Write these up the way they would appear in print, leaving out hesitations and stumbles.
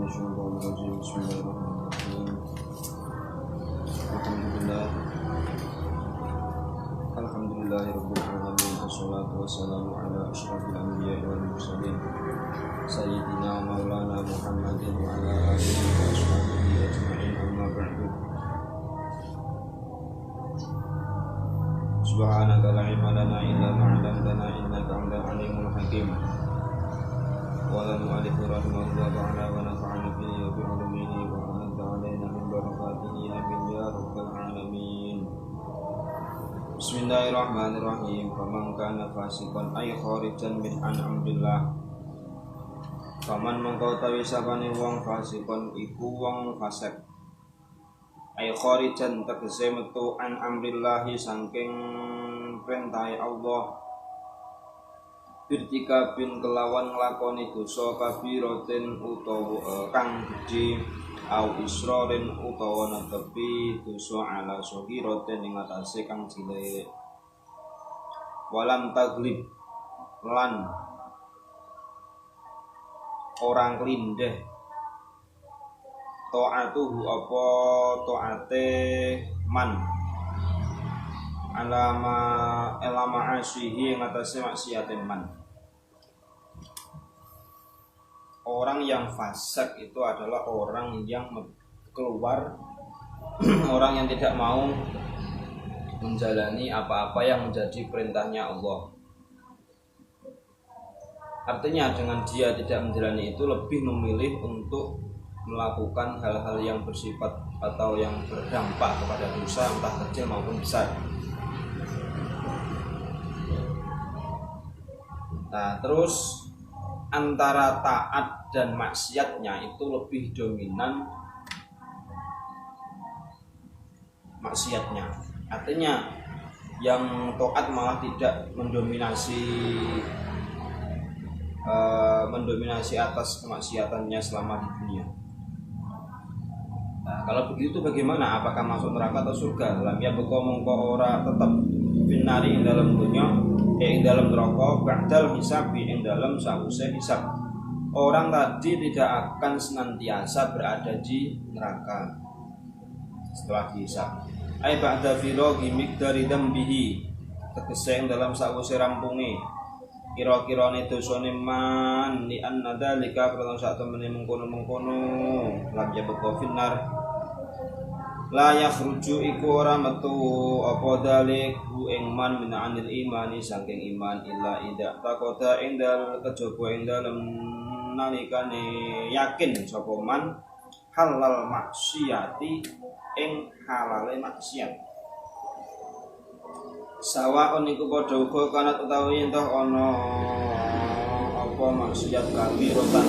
Bismillahirrahmanirrahim. Alhamdulillah. Alhamdulillahirabbil alamin. Wassalatu wassalamu ala asyrafil anbiya'i wal mursalin. Sayyidina Maulana Muhammadin wa ala alihi wa ashabihi ajma'in. Amma ba'du. Subhanaka la ilma lana illa ma 'allamtana innaka antal alimul hakim. Wala mu'allifu rahimahullah ta'ala wa nafa'ana bihi wa bi'ulumihi wa a'adda 'alaina min barakatihi amin ya rabbal alamin. Bismillahirrahmanirrahim. Faman kana fasiqan ay kharijan min an'amillah. Faman mengko tawi sapane wong fasiqon iku wong fasik. Ay kharijan tegese metu an amrillahi saking perintahe Allah. Birtika bin kelawan nglakoni dosa kabiratin utawa kang gedhe au isrorin utawa netepi dosa ala sohiratin ing atase kang cilik. Walam taglib lan orang klindeh ta'atuhu apa ta'ate man elama asyihi yang atasnya maksiatin man. Orang yang fasik itu adalah orang yang keluar orang yang tidak mau menjalani apa-apa yang menjadi perintahnya Allah. Artinya dengan dia tidak menjalani itu lebih memilih untuk melakukan hal-hal yang bersifat atau yang berdampak kepada dosa entah kecil maupun besar. Nah, terus antara taat dan maksiatnya itu lebih dominan maksiatnya. Artinya yang taat malah tidak mendominasi atas kemaksiatannya selama di dunia. Nah, kalau begitu bagaimana? Apakah masuk neraka atau surga? Lam ya beko mongko ora tetap binari ing dalam dunia, ing dalam neraka, ba'dal hisab ing dalam sause hisab. Orang tadi tidak akan senantiasa berada di neraka setelah dihisab. Ai ba'da firaghi miqdari dambihi, tegese ing dalam sause rampunge kira-kirane dosane man li anna dzalika karena sak temene mengkono-mengkono lam ya beko finnar la yakhruju iku ora metu apa dalik hu ing man min anil imani saking iman illa ida takoda ing dal kejaba ing dalem nalikane yakin sapa man halal maksiati ing halale maksiat. Sawaon iku padha uga kanat utawi entah ana apa maksiat kabiratan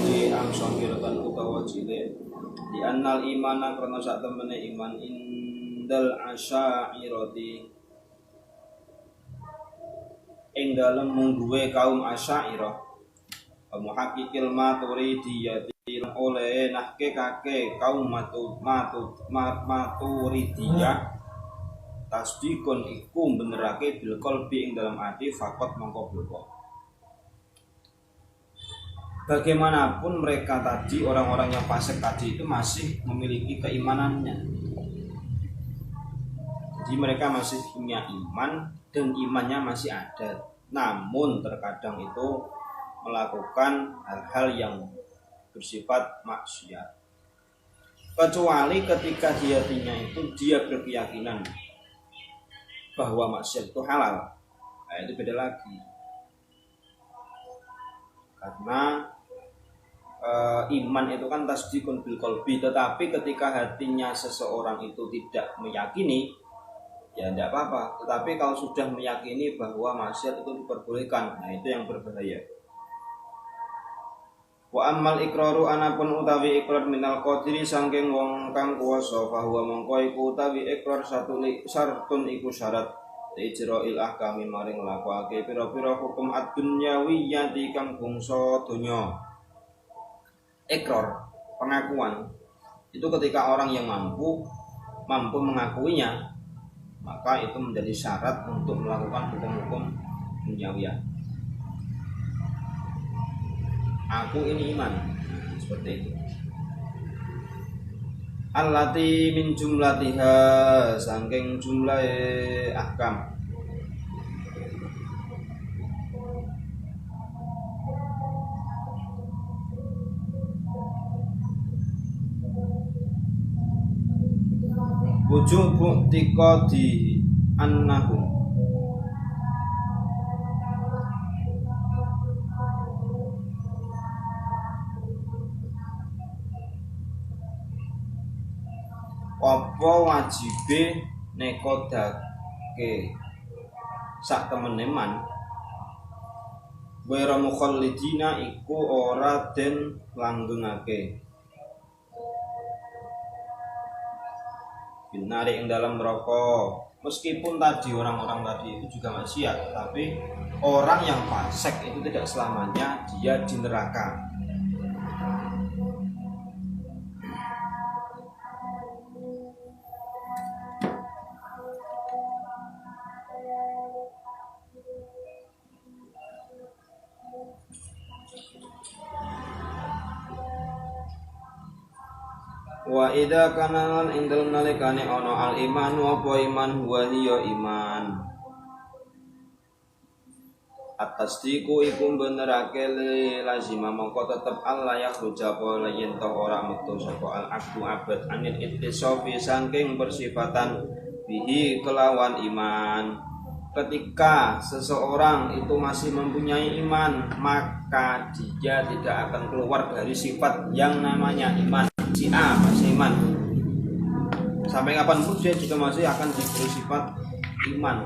di amsangiratan utawa cilik di annal imana karena sak temene iman indal asy'ariyati ing dalem mungguwe kaum asy'ariyah muhaqqiqil maturidiyati oleh nahke kake kaum maturidiyah tasdikun iku benerake bil qalbi ing dalam hati fakot mongko bloko. Bagaimanapun mereka tadi orang-orang yang fasik tadi itu masih memiliki keimanannya. Jadi mereka masih punya iman dan imannya masih ada. Namun terkadang itu melakukan hal-hal yang bersifat maksiat. Kecuali ketika di hatinya itu dia berkeyakinan bahwa maksiat itu halal, nah, itu beda lagi. Karena iman itu kan tasdikun bil qalbi, tetapi ketika hatinya seseorang itu tidak meyakini, ya tidak apa-apa. Tetapi kalau sudah meyakini bahwa maksiat itu diperbolehkan, nah itu yang berbahaya. Wa ammal iqraru anapun utawi iqrar minal qadiri saking wong kang kuwasa bahwa mongko iku utawi iqrar syartun iku syarat ijra'il ahkami maring nglakokake pira-pira hukum ad-dunyawiyati kang bangsa donya. Iqrar, pengakuan itu ketika orang yang mampu mengakuinya, maka itu menjadi syarat untuk melakukan hukum-hukum duniawiyah. Aku ini iman, seperti itu. Allati min jumlatiha, saking jumlahe ahkam. Wujubu tiqadi annahu apa wajibe nekodake sak temene man wa mukhallidina iku ora den langgengake binari ing dalam neraka. Meskipun tadi orang-orang tadi itu juga maksiat, tapi orang yang fasik itu tidak selamanya dia di neraka. Wa idza kana ing dalem nalikane ana al iman apa iman huwa hiya iman at-tasdiqu iku benerake lazima mongko tetep Allah ya khruja apa yen to ora metu sapa al abdu abad anil ittisafi saking bersifatan bihi kelawan iman. Ketika seseorang itu masih mempunyai iman, maka dia tidak akan keluar dari sifat yang namanya iman. Si A masih iman, sampai kapanpun dia juga masih akan diberi sifat iman.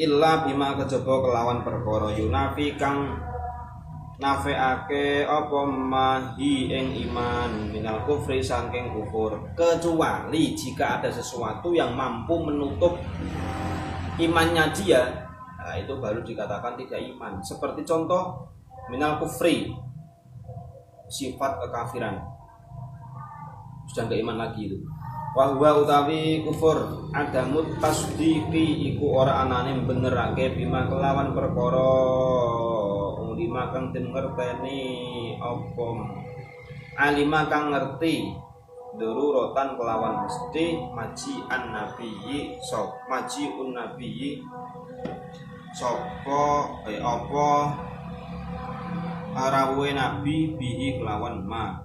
Illa bima kejaba kelawan perkara yunafi kang nafeake apa mahi ing iman minal kufri saking kufur, kecuali jika ada sesuatu yang mampu menutup imannya dia, nah itu baru dikatakan tidak iman. Seperti contoh minal kufri, sifat kekafiran, sudah gak iman lagi itu. Wahwa utawi kufur adamut tasdiqi iku ora anane benerake bima kelawan perkara lima kang den ngerteni apa alima kang ngerti darurotan kelawan mesti maji an nabiyyi sop maji un nabiyyi sapa apa arawe nabi bihi kelawan ma.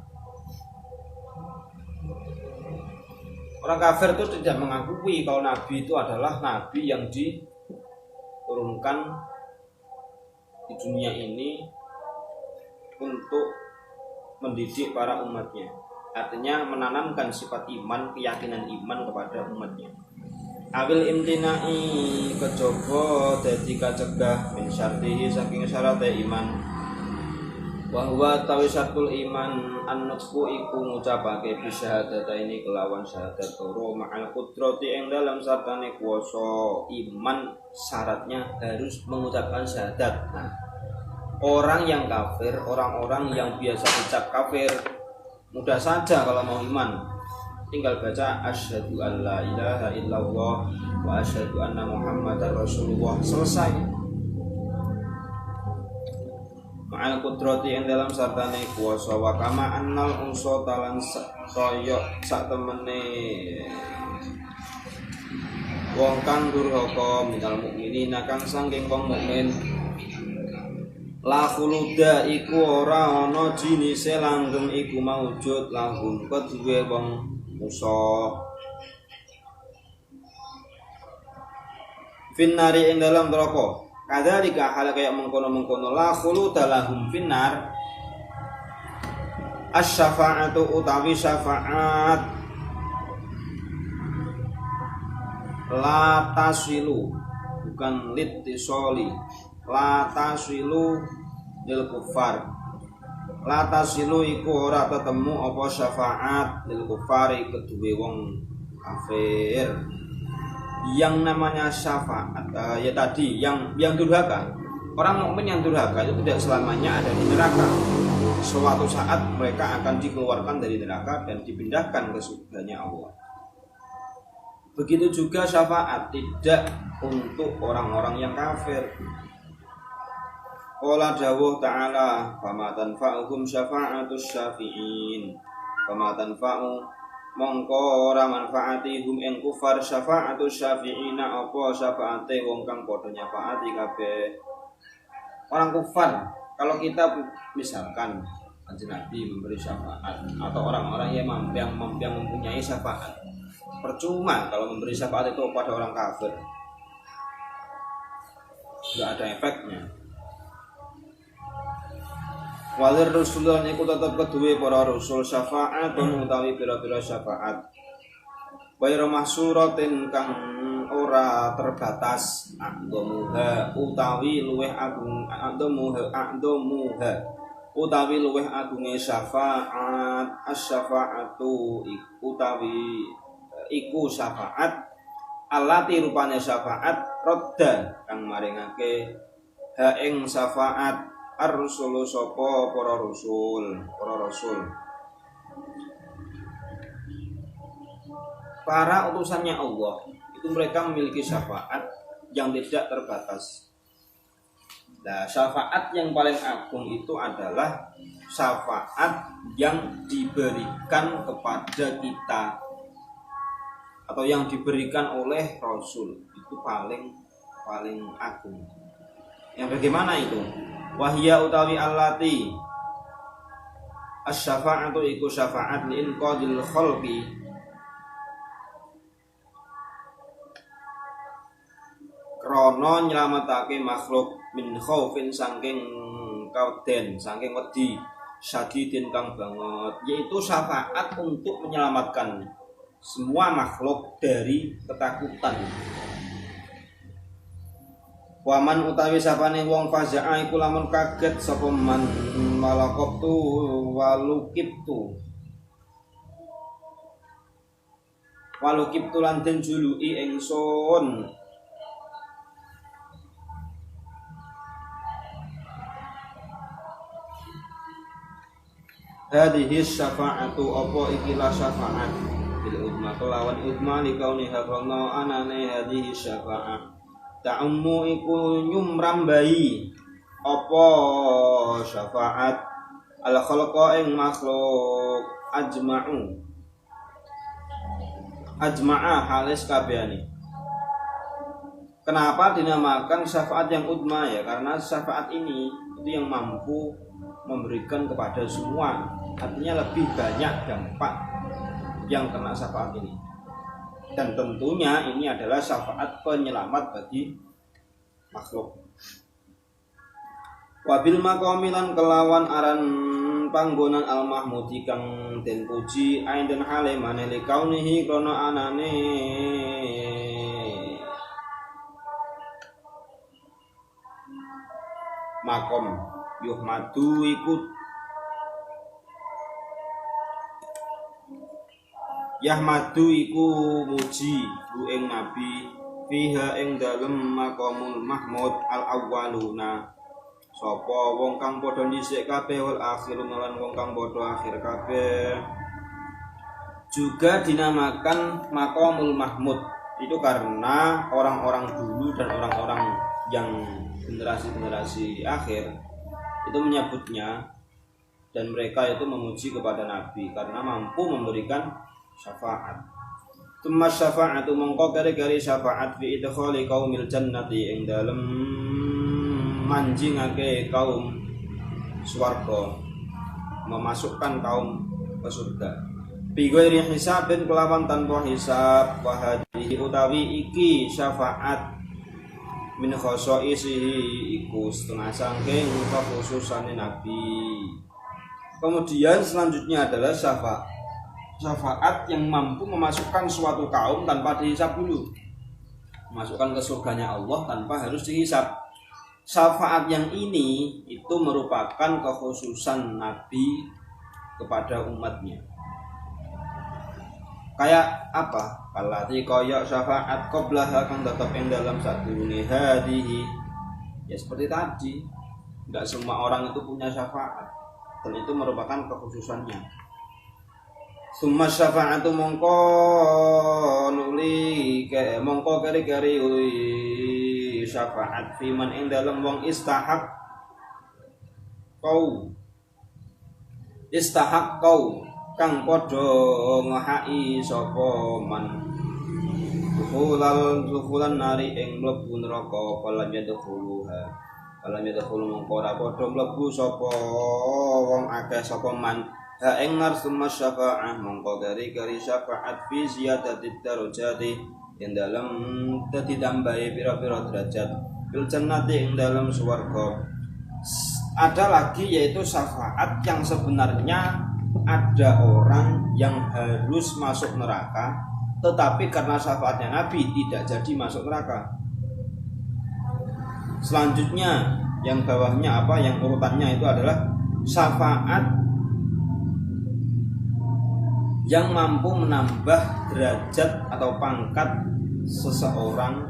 Orang kafir itu tidak mengakui kalau nabi itu adalah nabi yang diturunkan di dunia ini untuk mendidik para umatnya. Artinya menanamkan sifat iman, keyakinan iman kepada umatnya. Awil imtinai kejaba dadi kacegah min syartihi saking syarat iman. Wa huwa tawisatul iman an-nutqu iku ngucapake bisyahadata ini kelawan syahadat loro ma'al qudrati ing dalam sartane kuwasa. Iman syaratnya harus mengucapkan syahadat. Nah, orang yang kafir, orang-orang yang biasa ucap kafir, mudah saja kalau mau iman, tinggal baca asyhadu an la ilaha illallah wa asyhadu anna muhammadar rasulullah, selesai. Ma'al qudrati yang dalam sartane kuwasa wa kama annal unsa talan kaya sak temene wong kang durhaka minal mukminina kang saking wong mukmin la khuluda iku ora ana jinise langgeng iku maujud lahum kedue wong musa finnari ing dalam neraka. Kadzalika hal kaya mengkono-mengkono la khuluda lahum finnar asy-syafa'atu utawi syafaat la taswilu bukan litisoli la taswilu lil kufar la taswilu iku ora ketemu apa syafaat lil kufari kedue wong kafir. Yang namanya syafaat ya tadi yang durhaka, orang mukmin yang durhaka itu tidak selamanya ada di neraka. Suatu saat mereka akan dikeluarkan dari neraka dan dipindahkan ke surganya Allah. Begitu juga syafaat tidak untuk orang-orang yang kafir. Qala dawuh ta'ala fama tanfa'uhum syafa'atus syafi'in. Fama tanfa'u mongko ora manfaati hum ing kufar syafa'atus syafi'ina apa syafaate wong kang padha nyafaati kabeh. Orang kufar, kalau kita misalkan Kanjeng Nabi memberi syafaat atau orang-orang yang mempunyai syafaat, percuma kalau memberi syafaat itu pada orang kafir, nggak ada efeknya. Walir Rasulullah iku tetep kedue para rasul syafaatun utawi pira-pira syafaat. Bayro mahsuratin kang ora terbatas aqdamuha utawi luweh agung aqdamuha utawi luweh agunge syafaat asy-syafaatu utawi iku syafaat allati rupane syafaat rodda kang maringake ha ing syafaat ar-rusulu sapa para rasul. Para utusannya Allah itu mereka memiliki syafaat yang tidak terbatas. Nah, syafaat yang paling agung itu adalah syafaat yang diberikan kepada kita atau yang diberikan oleh Rasul, itu paling agung. Yang bagaimana itu? Wahya utawi allati asy-syafa'atu iku syafaat li inqadil khalqi krana nyelametake makhluk min khaufin saking kauden saking wedi syadidin kang banget, yaitu syafaat untuk menyelamatkan semua makhluk dari ketakutan. Waman utawi sapane wong faza'a iku lamun kaget sapa man malaqtu walukiptu lan den juluki ingsun hadhihi syafa'atu apa ikilah syafaat bil udma kelawan udma likauniha kana anane hadhihi syafa'ah ta'ummu iku nyumrambai apa syafaat al khalqa ing makhluk ajma'a halis kabehane. Kenapa dinamakan syafaat yang udma ya? Karena syafaat ini itu yang mampu memberikan kepada semua, artinya lebih banyak dampak yang kena syafaat ini. Dan tentunya ini adalah syafaat penyelamat bagi makhluk. Wabil maqamilan kelawan aran panggonan al mahmudi kang den puji ain den hale maneh kaunihi krana anane makom yuhmadu ikut Yahmadu iku muji bu ing nabi fiha ing dalem maqamul mahmud al awwaluna sapa wong kang padha dhisik kabeh wal akhirun lan wong kang padha akhir kabeh. Juga dinamakan maqamul mahmud itu karena orang-orang dulu dan orang-orang yang generasi-generasi akhir itu menyebutnya dan mereka itu memuji kepada nabi karena mampu memberikan syafaat. Tumma syafa'atu mongko kari-kari syafaat fi idkhali qaumil jannati ing dalem manjingake kaum swarga, memasukkan kaum ke surga. Bi ghairi hisabin kelawan tanpa hisab. Wa hadhihi utawi iki syafaat min khosa'isihi iku setengah saking kekhususane nabi. Kemudian selanjutnya adalah syafaat yang mampu memasukkan suatu kaum tanpa dihisab dulu, masukkan ke surganya Allah tanpa harus dihisab. Syafaat yang ini itu merupakan kekhususan Nabi kepada umatnya. Kayak apa? Kalati kaya syafaat qablaha kang tetep ing dalam sadurunge hadihi. Ya seperti tadi, enggak semua orang itu punya syafaat dan itu merupakan kekhususannya. Summa syafa'atu mongko kari-kari uli syafaat fiman ing dalem wong istahab istahaqqau kang padha ngahaki sapa man dukhulan nari ing mlebu neraka falam yadkhulu mongko ora padha mlebu sapa wong akeh sapa man ha ing nar summa syafa'ah mongko dari syafaat fi ziyadatit darajati ing dalem dadi tambahi pira-pira derajat fil jannati ing dalem swarga. Ada lagi yaitu syafaat yang sebenarnya ada orang yang harus masuk neraka, tetapi karena syafaatnya Nabi tidak jadi masuk neraka. Selanjutnya yang bawahnya apa? Yang urutannya itu adalah syafaat yang mampu menambah derajat atau pangkat seseorang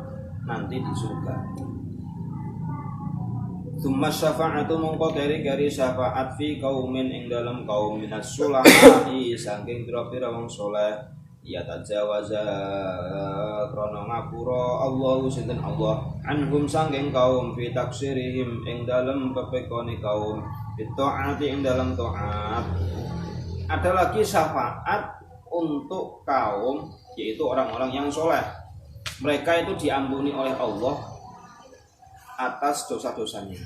nanti di surga. Tsumma syafa'atu mongko dari syafaat fi qaumin ing dalam kaum minas sulahai saking pira-pira wong saleh ya tajawaza krana ngapura Allahu sinten Allah anhum saking kaum fi taksirihim ing dalam pepekone kaum fi taati ing dalam taat. Ada lagi syafaat untuk kaum yaitu orang-orang yang soleh. Mereka itu diampuni oleh Allah atas dosa-dosanya.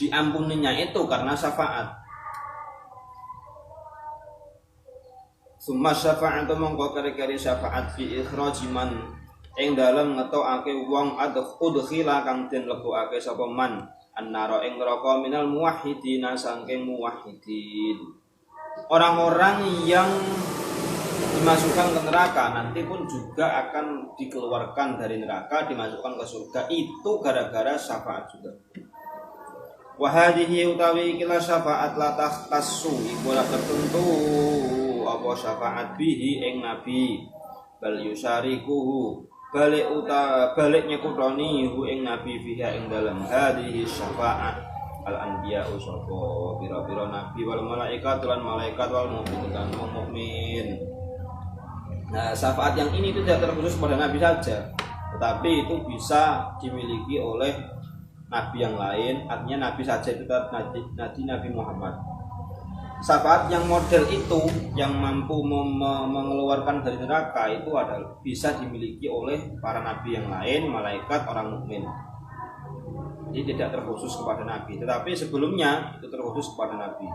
Diampuninya itu karena syafaat. Summa syafa'atu mongko kari-kari syafaat fi ikhrajiman ing dalem ngetokake wong udkhila kang den lebokake sapa man annara ing neraka minal muwahhidina saking muwahhidin. Orang-orang yang dimasukkan ke neraka nanti pun juga akan dikeluarkan dari neraka, dimasukkan ke surga, itu gara-gara syafaat juga. Wa hadhihi utawi kila syafaat la takhtassu iku ora tertentu apa syafaat bihi ing nabi bal yusarikuhu balik nyekutoni hu ing nabi fiha ing dalam hadhihi syafaat al anbiya sapa pira-pira nabi wal malaikat lan malaikat wal mukmin. Nah, syafaat yang ini itu tidak terkhusus pada Nabi saja, tetapi itu bisa dimiliki oleh Nabi yang lain. Artinya Nabi saja itu Nabi Muhammad. Syafaat yang model itu, yang mampu mengeluarkan dari neraka itu adalah bisa dimiliki oleh para Nabi yang lain, malaikat, orang mukmin. Jadi tidak terkhusus kepada Nabi, tetapi sebelumnya itu terkhusus kepada Nabi.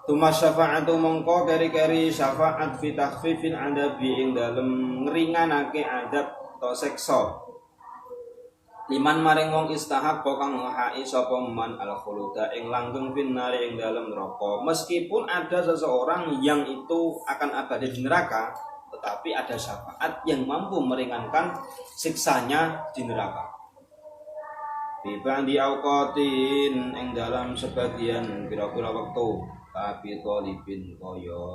Tuma syafa'atu mongko keri-keri syafaat fi takhfifin adabi ing dalem ngringanake adab atau seksa liman maring wong istahaq kang ngahai sapa man al khuluda ing langgeng finari ing dalem neraka. Meskipun ada seseorang yang itu akan abadi di neraka, tetapi ada syafaat yang mampu meringankan siksanya di neraka. Bibandi auqatin ing dalam sebagian pira-pira waktu Abi Thalibin kaya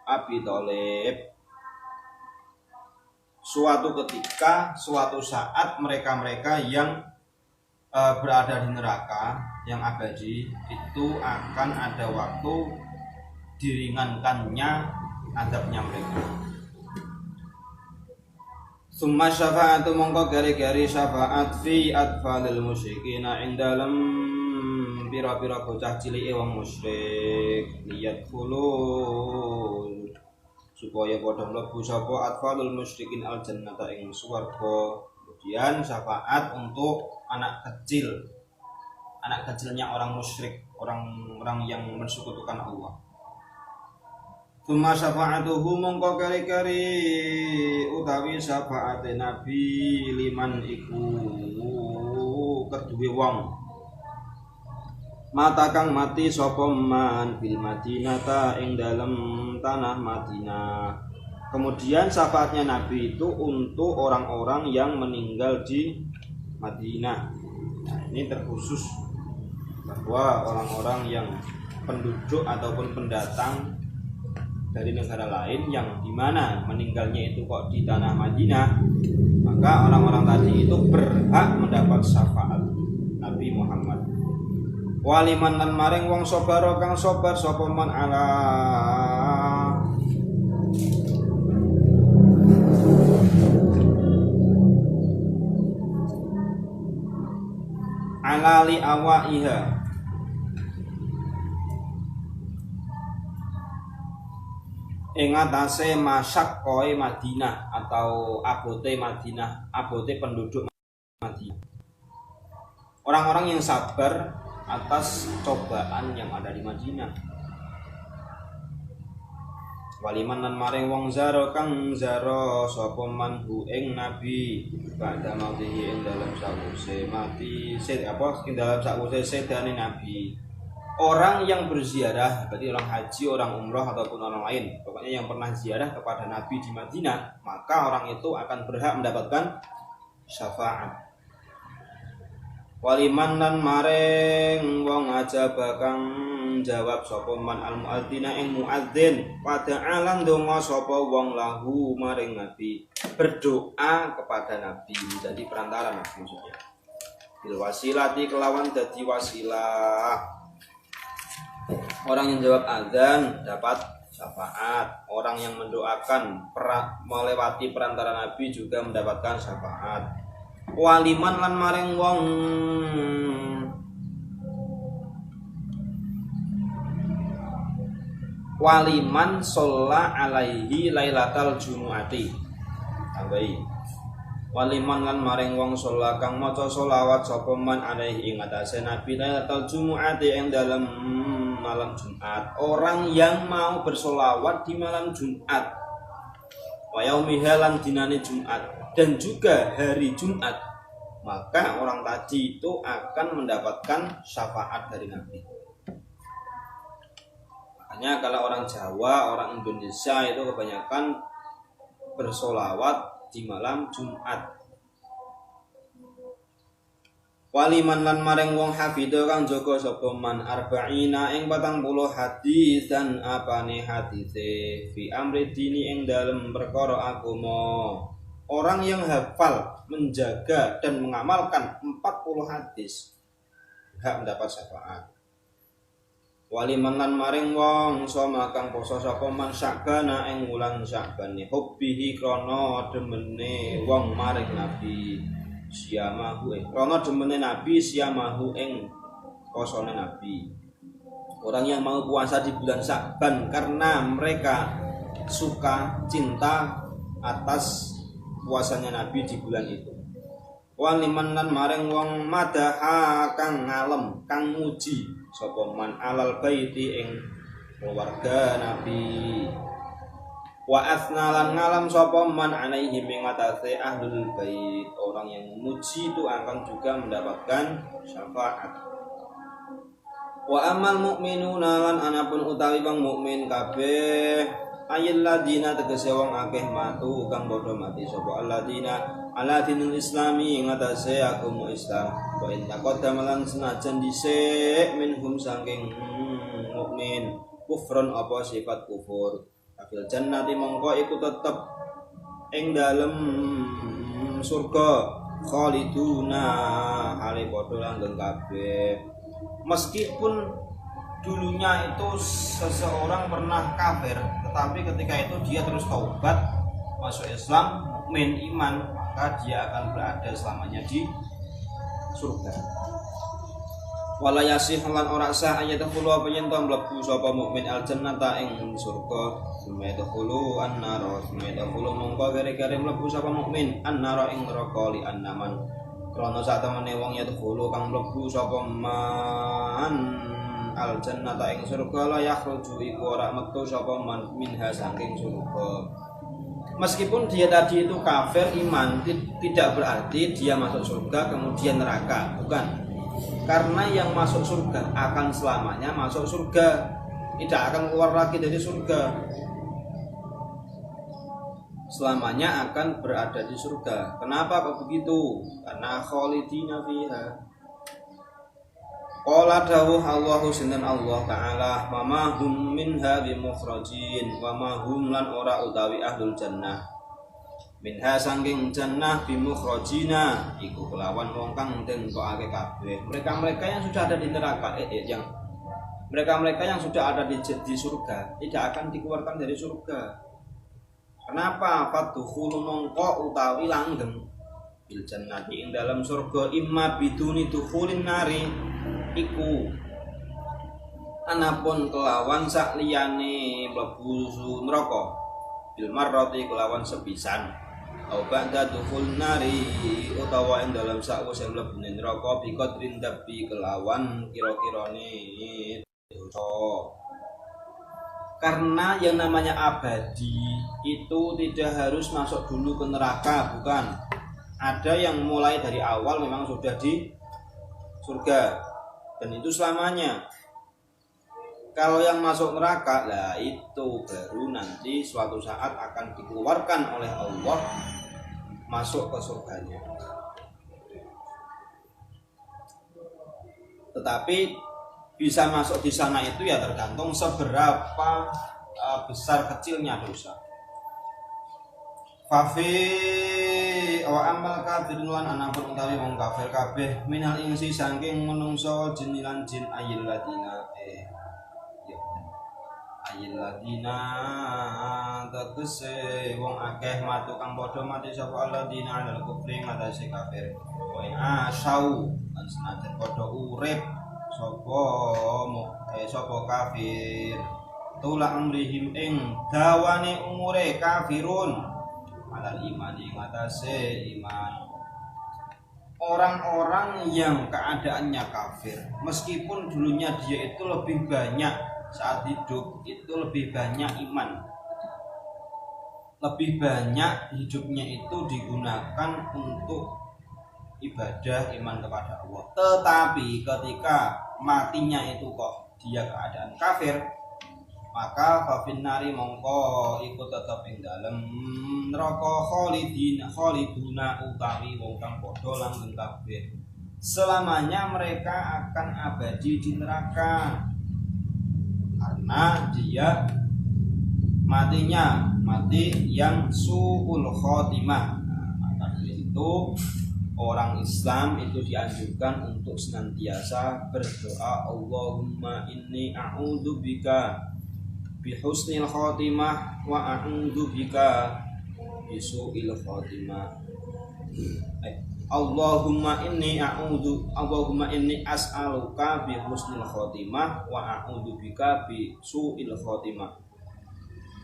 Abi Thalib suatu ketika, suatu saat mereka-mereka yang berada di neraka yang abadi itu akan ada waktu diringankannya adabnya mereka. Summa syafa'atu mongko gari-gari syafaat fi atfalil musyrikina ing dalem pira-pira bocah cilike wong musyrik liyat khulul supaya padha mlebu sapa atfalul musyrikin al jannata ing swarga. Kemudian syafaat untuk anak kecilnya orang musyrik, orang-orang yang mensekutukan Allah. Tuma syafa'atuhu mongko kari-kari utawi syafaate Nabi liman iku keduwe wong mata kang mati sapa man bil Madinata ing dalem tanah Madinah. Kemudian syafaatnya Nabi itu untuk orang-orang yang meninggal di Madinah. Nah, ini terkhusus bahwa orang-orang yang penduduk ataupun pendatang dari negara lain yang dimana meninggalnya itu kok di tanah Madinah, maka orang-orang tadi itu berhak mendapat syafaat Nabi Muhammad. Waliman lan maring wong sabar kang sabar sapa man ala alali awaiha ing atase masyaqqoe Madinah atau abote Madinah, abote penduduk Madinah. Orang-orang yang sabar atas cobaan yang ada di Madinah. Waliman lan maring wong zaro kang zaro sapa man hu ing nabi pada mautihi ing dalam sawise mati ing dalam sawise sedane nabi. Orang yang berziarah, berarti orang haji, orang umroh ataupun orang lain, pokoknya yang pernah ziarah kepada Nabi di Madinah, maka orang itu akan berhak mendapatkan syafaat. Waliman lan maring wong aja bakang jawab sapa man al muadzina ing muadzin pada alang donga sapa wong lahu maring Nabi, berdoa kepada Nabi menjadi perantara Nabi maksudnya. Bil wasilati kelawan dadi wasilah. Orang yang jawab azan dapat syafaat. Orang yang mendoakan melewati perantara Nabi juga mendapatkan syafaat. Waliman lan maring wong waliman sholla alaihi lailatal jumu'ati. Tambahi. Waliman lan maring wong sholla kang maca sholawat sapa man alaihi ing atase Nabi lailatal jumu'ati ing dalem malam Jumat. Orang yang mau bersolawat di malam Jumat, wa yaumiha lan dinane Jumat, dan juga hari Jumat, maka orang tadi itu akan mendapatkan syafaat dari Nabi. Makanya kalau orang Jawa, orang Indonesia itu kebanyakan bersolawat di malam Jumat. Waliman lan maring wong hafidho kang jaga sapa man arba'ina ing 40 hadis dan apane hadise fi amri dini ing dalem perkara agama. Orang yang hafal, menjaga dan mengamalkan 40 hadis hak mendapat syafaat. Waliman lan maring wong soma kang poso sapa man Sya'bana ing wulan Sya'ban hubbihi krana demene wong maring Nabi. Siyamahu karena demene Nabi siyamahu ing posone Nabi. Orang yang mau puasa di bulan Sya'ban karena mereka suka cinta atas puasanya Nabi di bulan itu. Waliman lan maring wong madaha kang ngalem kang muji sapa man alal baiti ing keluarga Nabi. Wa asnalan ngalam sapa man alaihi ing atase ahlul bait. Orang yang memuji itu akan juga mendapatkan syafaat. Wa amal mu'minuna lan anapun utawi wong mukmin kabeh ayil ladina tegese wong akeh matu kang padha mati sapa alladina ala dinul islami ing atase agama Islam. Wa in taqaddama lan senajan dhisik minhum saking mukmin kufrun apa sifat kufur. Afil jannati mongko iku tetep ing dalem surga khaliduna hale padha langgeng kabeh. Meskipun dulunya itu seseorang pernah kafir, tetapi ketika itu dia terus taubat masuk Islam, mukmin iman, maka dia akan berada selamanya di surga. Wala yasih lan ora sah ayatkhulu apa yen to mlebu sapa mukmin aljannata ing surga sumedkhulu annara sumedkhulu mongko gere-gere mlebu sapa mukmin annara ing neraka li annaman krana sak temene wong yadkhulu kang mlebu sapa man aljannata ing surga la yakhruju iku ora metu sapa man minha saking surga. Meskipun dia tadi itu kafir iman tidak berarti dia masuk surga kemudian neraka, bukan. Karena yang masuk surga akan selamanya masuk surga, tidak akan keluar lagi dari surga, selamanya akan berada di surga. Kenapa kok begitu? Karena khalidina fiha. Qala dawuh Allahu sinten Allah taala wa ma hum minha bimukhrajin wa ma hum lan ora utawi ahlul jannah minha sangking jannah bimukhrajina iku kelawan wong kang dentokake kabeh. Mereka-mereka yang sudah ada di neraka mereka-mereka yang sudah ada di surga tidak akan dikeluarkan dari surga. Kenapa? Fatuhul mongko utawi langgeng. bil jannati ing dalam surga imma biduni dukhulin nari iku anapun kelawan sak liyane mlebu neraka bil marrati kelawan sepisan au ba'da dukhul nari utawa ing dalam sakwise mlebu neraka bi qadrin tapi kelawan kira-kirane dosa. Karena yang namanya abadi itu tidak harus masuk dulu ke neraka, bukan. Ada yang mulai dari awal memang sudah di surga dan itu selamanya. Kalau yang masuk neraka lah itu baru nanti suatu saat akan dikeluarkan oleh Allah masuk ke surganya. Tetapi bisa masuk di sana itu ya tergantung seberapa besar kecilnya dosa. Fafi wa amal kafirun lan ana utawi wong kafir kabeh minal insi saking menungso jin lan jin ayil ladina tegese wong akeh matu kang padha mati sapa alladzina alal kufri ngatasi kafir wa asau lan senajan padha urip sapa kafir tula amrihim ing dawane umure kafirun alal iman ing atase iman. Orang-orang yang keadaannya kafir meskipun dulunya dia itu lebih banyak saat hidup itu lebih banyak iman, lebih banyak hidupnya itu digunakan untuk ibadah iman kepada Allah. Tetapi ketika matinya itu kok dia keadaan kafir, maka fafinnari mongko ikut tetap ing dalem neraka khaliduna utawi wong kang padha langgeng kafir. Selamanya mereka akan abadi di neraka karena dia matinya mati yang su'ul khotimah. Maka dari itu orang Islam itu dianjurkan untuk senantiasa berdoa Allahumma inni a'udzubika bihusnil khotimah wa a'udzubika bisu'il khotimah. Allahumma inni as'aluka bihusnil khotimah wa a'udzubika bisu'il khotimah.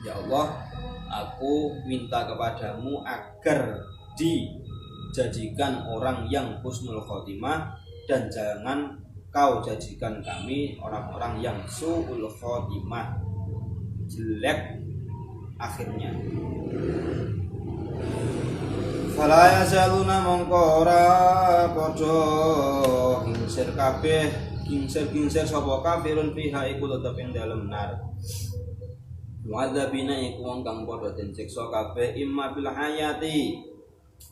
Ya Allah, aku minta kepadamu agar dijadikan orang yang husnul khotimah dan jangan kau jadikan kami orang-orang yang su'ul khotimah, jelek akhirnya. Fala yazaluna mongko ora padha gingsir kabeh gingsir sapa kafirun fiha iku tetep ing dalem nar. Mu'adzabina iku wong kang padha den siksa kabeh imma bil hayati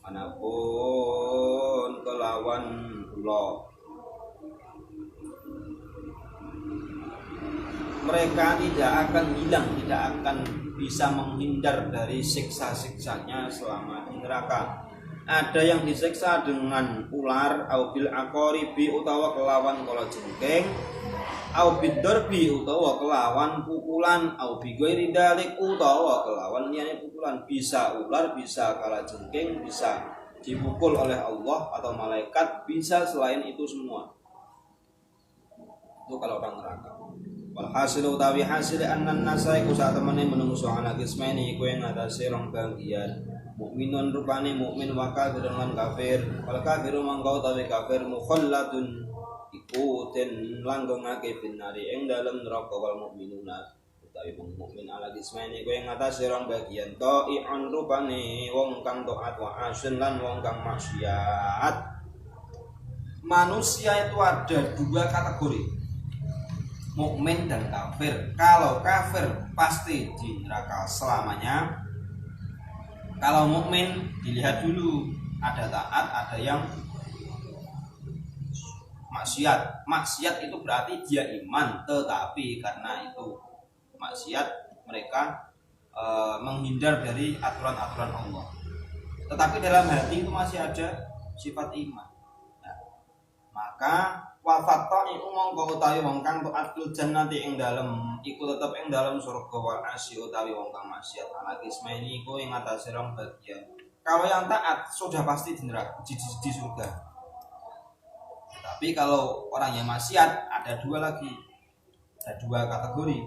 manapun kelawan kula. Mereka tidak akan hilang, tidak akan bisa menghindar dari siksa-siksanya selama di neraka. Ada yang disiksa dengan ular, au bil aqaribi utawa kelawan kala jengking, au biddarbi utawa kelawan pukulan, au bi ghairi dalik utawa kelawan liyane pukulan. Bisa ular, bisa kala jengking, bisa dipukul oleh Allah atau malaikat, bisa selain itu semua. Itu kalau orang neraka. Walhasil utawi hasil annan nasa iku sak temene menungso ana kismene iku ing atase rong bagian. Mukminun rupane mukmin wa kafirun lan kafir. Wal kafiru mangko utawi kafir mukhalladun iku den langgengake binari ing dalem neraka wal mukminuna utawi wong mukmin ala kismene iku ing atase rong bagian. Ta'i'un rupane wong kang taat wa asun lan wong kang maksiat. Manusia itu ada dua kategori, mukmin dan kafir. Kalau kafir pasti di neraka selamanya. Kalau mukmin dilihat dulu, ada taat, ada yang maksiat. Maksiat itu berarti dia iman, tetapi karena itu maksiat mereka menghindar dari aturan-aturan Allah. Tetapi dalam hati itu masih ada sifat iman. Nah, maka wafatta iku mongko utawi wong kang taat jannati ing dalem iku tetep ing dalem surga wal asy utawi wong kang maksiat ala kismaini iku ing atase rong bagian. Kalau yang taat sudah pasti di neraka, di surga. Tapi kalau orang yang maksiat ada dua lagi, ada dua kategori.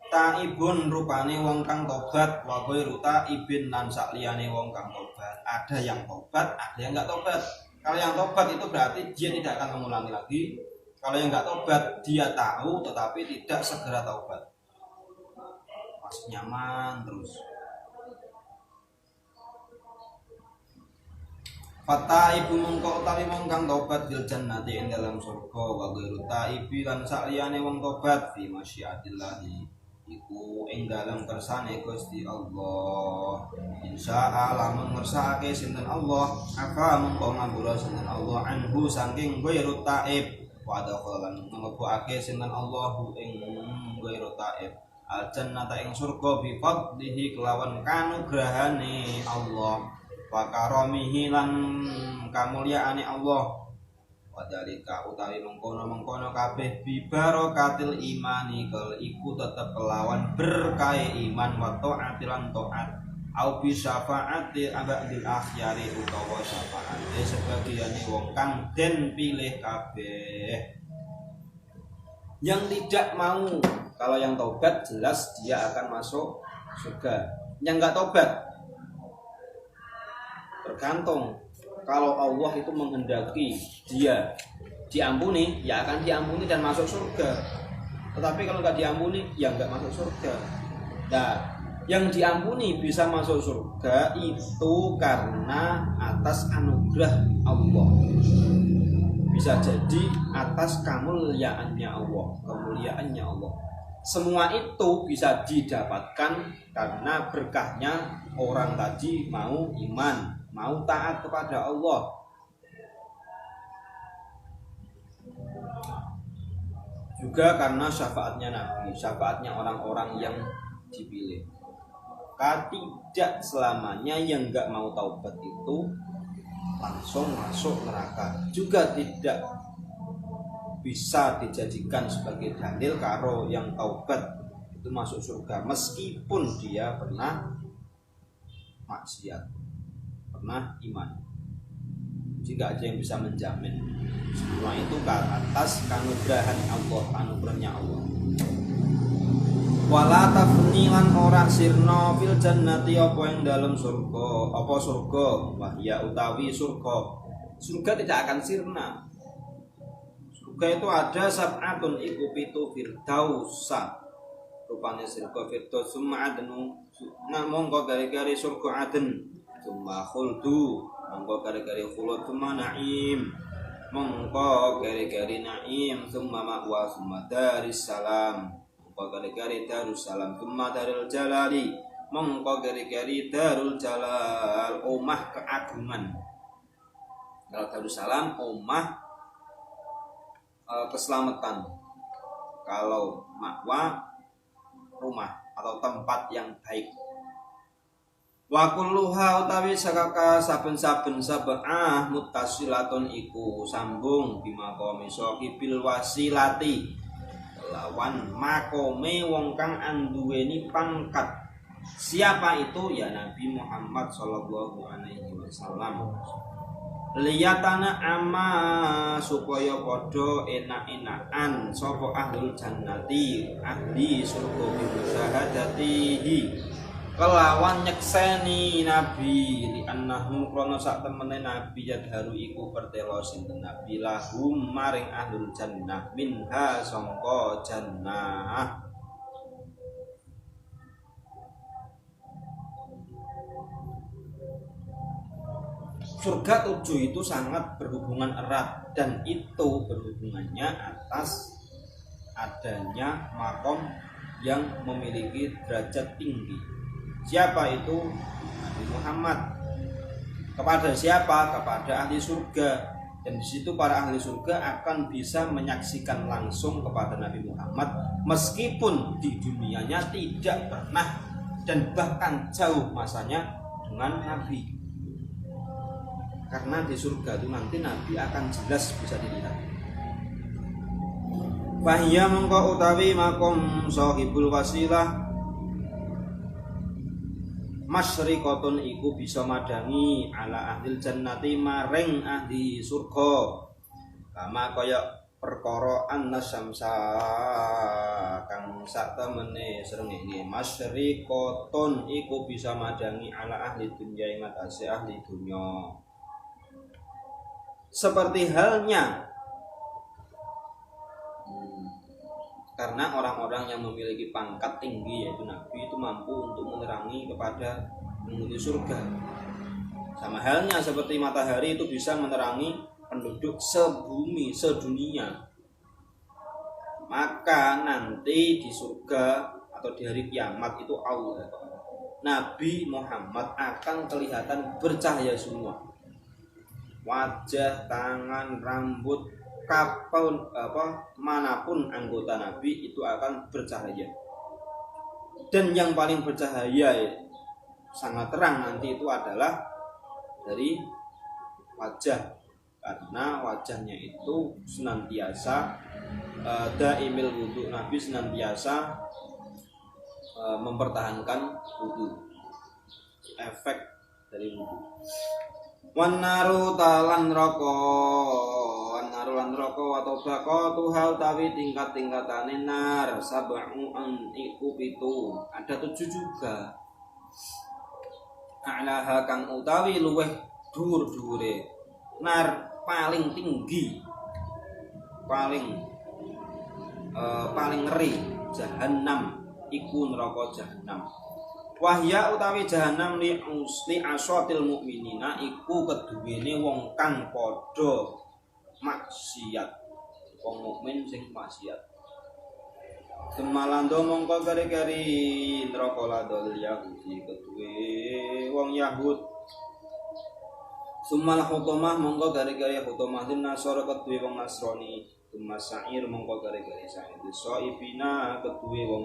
Taibun rupane wong kang tobat, wa ghairu taibin lan sakliyane wong kang tobat. Ada yang tobat, ada yang enggak tobat. Kalau yang tobat itu berarti dia tidak akan mengulangi lagi. Kalau yang enggak tobat dia tahu tetapi tidak segera taubat. Masih nyaman terus. Fata ibu mongko utawi wong kang tobat bil jannati ing dalam surga wa ghairu taibi lan sakliyane wong tobat fi masyiatillah iku ing dalam kersane Gusti Allah. Insya lamun ngersakake sinten Allah apa mongko ngambura sinten Allah anhu saking ghairu taib wa dakhalan mlebokake sinten Allah ing ghairu taib al jannata ing surga bi fadlihi kelawan kanugrahane Allah wa karamihi lan kamulyaane Allah wa dalika utawi mengkono-mengkono kabeh bi barakatil imani kal iku tetep kelawan berkahe iman wa taati lan taat au bi syafaati abadil akhyari utawa syafaate sebagiane wong kang den pilih kabeh. Yang tidak mau, kalau yang taubat jelas dia akan masuk surga. Yang enggak taubat tergantung, kalau Allah itu menghendaki dia diampuni, ya akan diampuni dan masuk surga. Tetapi kalau nggak diampuni, ya nggak masuk surga. Nah, yang diampuni bisa masuk surga itu karena atas anugerah Allah. Bisa jadi atas kemuliaannya Allah, kemuliaannya Allah. Semua itu bisa didapatkan karena berkahnya orang tadi mau iman, mau taat kepada Allah. Juga karena syafaatnya Nabi, syafaatnya orang-orang yang dipilih. Tidak selamanya yang enggak mau taubat itu langsung masuk neraka. Juga tidak bisa dijadikan sebagai dalil karo yang taubat itu masuk surga meskipun dia pernah maksiat, pernah iman. Jika aja yang bisa menjamin. Semua itu ke atas kanugrahan Allah, anugerahnya Allah. Wala tafnilan ora sirna fil jannati apa yang dalam surga, apa surga, wahya utawi surga. Surga tidak akan sirna. Surga itu ada sab'atun iku pitu firdausa. Rupane surga firdaus summa adnu, mongko gari-gari surga aden, summa khuldu, mongko gari-gari khulud, summa naim, mongko gari-gari naim, summa ma'wa, summa daris salam, mongko gari-gari darus salam, summa darul jalali, mongko gari-gari darul jalal, omah keagungan. Kalau darus salam omah keselamatan. Kalau ma'wa rumah atau tempat yang baik. Wa kulluha utawi sakaka saben-saben sab'ah muttasilatun iku sambung bimaqami sahibil wasilati lawan makome wong kang anduweni pangkat. Siapa itu? Ya Nabi Muhammad sallallahu alaihi wasallam. Liyatana ama supaya padha enak-enakan sapa ahlul jannati ahli surga bimusyahadatihi kelawan nyekseni Nabi li annahum krana sak temene Nabi yadharu iku pertela sinten Nabi lahum maring ahlul jannah minha sangka jannah. Surga 7 itu sangat berhubungan erat dan itu berhubungannya atas adanya makom yang memiliki derajat tinggi. Siapa itu? Nabi Muhammad. Kepada siapa? Kepada ahli surga. Dan di situ para ahli surga akan bisa menyaksikan langsung kepada Nabi Muhammad meskipun di dunianya tidak pernah dan bahkan jauh masanya dengan Nabi. Karena di surga itu nanti Nabi akan jelas bisa dilihat. Fahiyya mengko utawi makom sahibul wasilah Masyriqatun iku bisa madangi ala ahlil jannati maring ahli surga. Kama kaya perkara annasyamsa kang sak temene srengenge masyriqatun iku bisa madangi ala ahli dunya ing atase ahli dunya. Seperti halnya karena orang-orang yang memiliki pangkat tinggi yaitu Nabi itu mampu untuk menerangi kepada penghuni surga. Sama halnya seperti matahari itu bisa menerangi penduduk sebumi, sedunia. Maka nanti di surga atau di hari kiamat itu Allah, Nabi Muhammad akan kelihatan bercahaya semua. Wajah, tangan, rambut, manapun anggota Nabi itu akan bercahaya. Dan yang paling bercahaya sangat terang nanti itu adalah dari wajah, karena wajahnya itu senantiasa daimil wudu. Nabi senantiasa mempertahankan wudu, efek dari wudu. Wan naru talan rokok, wan naru lan rokok atau bako tuhal tawi tingkat-tingkatane nar sab'un iku pitu, ada 7 juga. A'laha kang utawi luweh dhuwur-dhuwure nar paling tinggi, paling ngeri jahannam iku neraka jahannam. Wahya utawi jahanam li asatil mukminina iku keduwene wong kang padha maksiat, wong mukmin sing maksiat. Semalando mongko gari-gari neraka ladol Yahudi keduwe wong Yahud. Sumal hutomah mongko gari-gari hutomah din Nasara keduwe wong Nasrani. Sumas sa'ir mongko gari-gari sa'ir. Soibina keduwe wong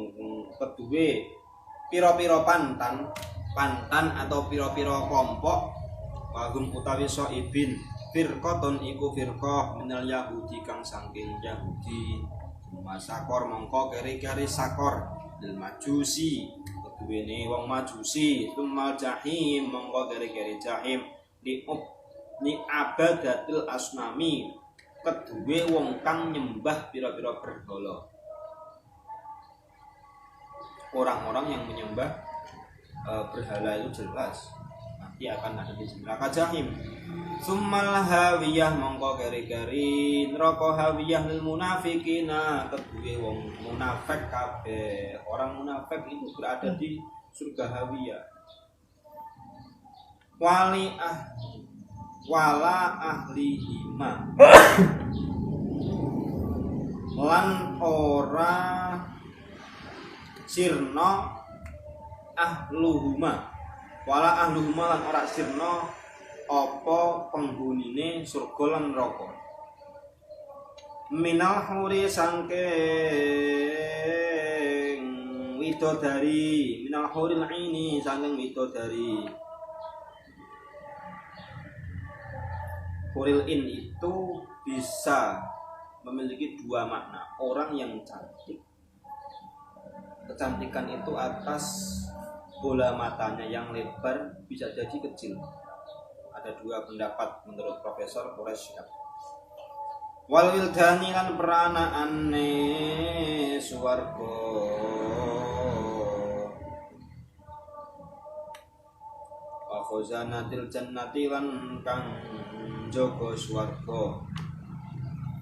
keduwe piro-piro pantan atau piro-piro kelompok. Wagum utawi soibin firqatun iku firqah minal Yahudi kang saking Yahudi. Masakor mongko keri-keri sakor dil majusi keduwene wong majusi. Tumal jahim mongko keri-keri jahim li abadatil asnami keduwe wong kang nyembah pira-pira berhala. Orang-orang yang menyembah berhala itu jelas nanti akan ada di neraka jahim. Summal hawiyah mongko keri-keri neraka hawiyah lil munafiqina keduwe wong munafik kabeh. Orang munafik itu berada di surga hawiyah. Wala ahlihima lan ora sirna ahluhuma, wala ahluhuma lan ora sirna apa penghunine surga lan neraka. Minal huri sangking widodari, minal huril aini sangking widodari. Huril in itu bisa memiliki 2 makna. Orang yang cantik, kecantikan itu atas bola matanya yang lebar, bisa jadi kecil. Ada 2 pendapat menurut Profesor Quraisy. Wal wildani lan peranaane swarga. Wa khazanatil jannati lan kang jaga swarga.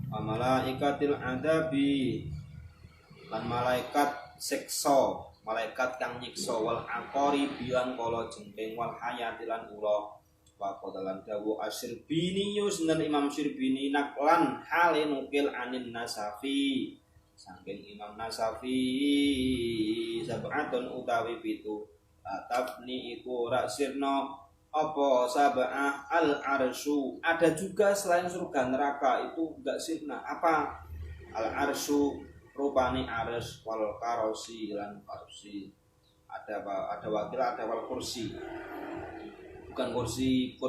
Wa malaikatil adabi lan malaikat siksa, malaikat kang nyiksa. Wal aqari bilan kala jengking. Wal hayati lan ula. Wa qadalan dawu Asyirbini yusnan Imam Syirbini naklan hale nukil anin Nasafi saking Imam Nasafi sab'atun utawi 7 atapni iku ora sirna apa sab'ah al arsyu. Ada juga selain surga neraka itu enggak sirna. Apa? Al arsyu rupane arsy wal karosi lan kursi. Ada wakil, ada wal kursi. Bukan kursi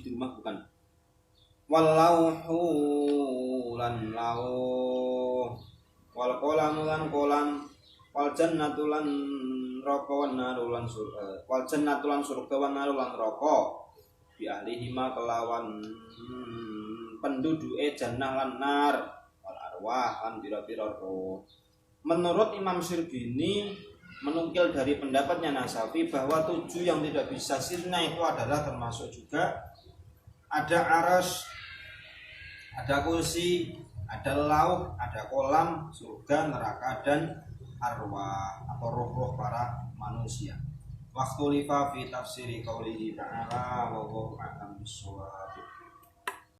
di rumah, bukan. Walauhu lan lauh wal qalamu lan qalam wal jannatu lan neraka wan naru lan surga wal jannatu lan surga wan naru lan neraka bi ahlihima kelawan penduduke jannah lan nar wal arwah lan pira-pira roh. Menurut Imam Syrbini menukil dari pendapatnya Nasafi bahwa 7 yang tidak bisa sirna itu adalah termasuk juga ada aras, ada kursi, ada laut, ada kolam, surga, neraka, dan arwah atau roh-roh para manusia. Waktu lifa fi tafsiri qaulihi ta'ala wa huwa a'lam bissawab.